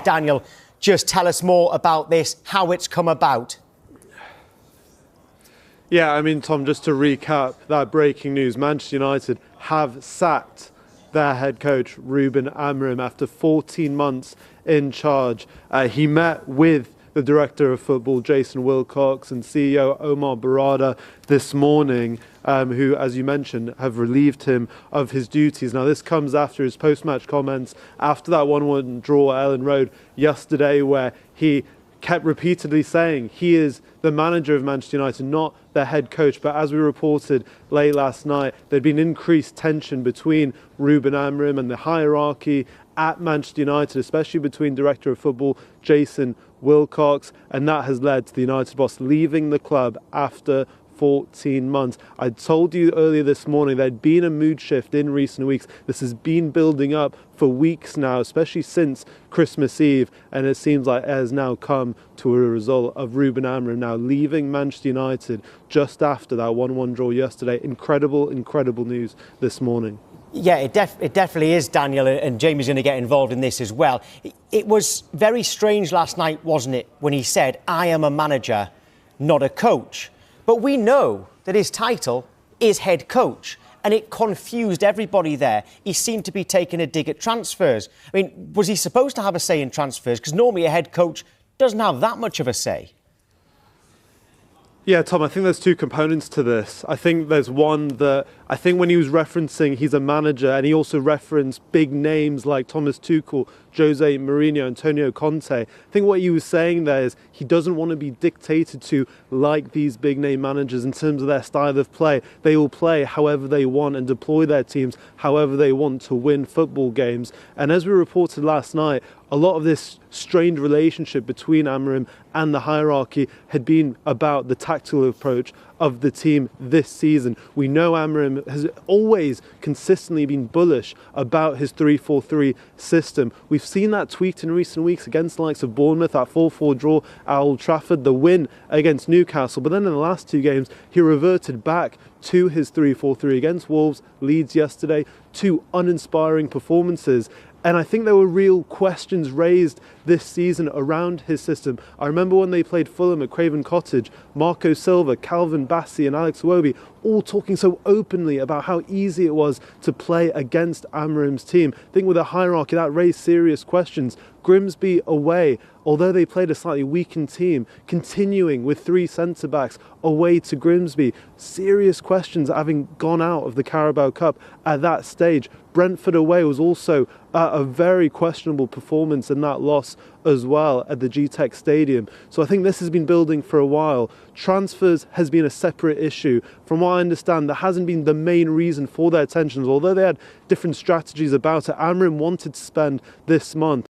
Daniel, just tell us more about this, how it's come about. Yeah, I mean, Tom, just to recap that breaking news, Manchester United have sacked their head coach, Ruben Amorim, after 14 months in charge. He met with the director of football, Jason Wilcox, and CEO Omar Berrada this morning, who, as you mentioned, have relieved him of his duties. Now, this comes after his post-match comments after that 1-1 draw at Ellen Road yesterday, where he kept repeatedly saying he is the manager of Manchester United, not their head coach. But as we reported late last night, there'd been increased tension between Ruben Amorim and the hierarchy at Manchester United, especially between director of football Jason Wilcox, and that has led to the United boss leaving the club after 14 months. I told you earlier this morning there'd been a mood shift in recent weeks. This has been building up for weeks now, especially since Christmas Eve, and it seems like it has now come to a result of Ruben Amorim now leaving Manchester United just after that 1-1 draw yesterday. Incredible news this morning. Yeah, it definitely is, Daniel, and Jamie's going to get involved in this as well. It was very strange last night, wasn't it, when he said, "I am a manager, not a coach." But we know that his title is head coach, and it confused everybody there. He seemed to be taking a dig at transfers. I mean, was he supposed to have a say in transfers? Because normally a head coach doesn't have that much of a say. Yeah, Tom, I think there's two components to this. I think there's one that I think when he was referencing he's a manager, and he also referenced big names like Thomas Tuchel, Jose Mourinho, Antonio Conte. I think what he was saying there is he doesn't want to be dictated to like these big name managers in terms of their style of play. They will play however they want and deploy their teams however they want to win football games. And as we reported last night, a lot of this strained relationship between Amorim and the hierarchy had been about the tactical approach of the team this season. We know Amorim has always consistently been bullish about his 3-4-3 system. We've seen that tweaked in recent weeks against the likes of Bournemouth, that 4-4 draw at Old Trafford, the win against Newcastle. But then in the last two games, he reverted back to his 3-4-3 against Wolves, Leeds yesterday, two uninspiring performances. And I think there were real questions raised this season around his system. I remember when they played Fulham at Craven Cottage, Marco Silva, Calvin Bassey and Alex Iwobi all talking so openly about how easy it was to play against Amorim's team. I think with a hierarchy that raised serious questions. Grimsby away, although they played a slightly weakened team, continuing with three centre-backs away to Grimsby. Serious questions having gone out of the Carabao Cup at that stage. Brentford away was also a very questionable performance in that loss as well at the G-Tech Stadium. So I think this has been building for a while. Transfers has been a separate issue. From what I understand, that hasn't been the main reason for their tensions, although they had different strategies about it. Amorim wanted to spend this month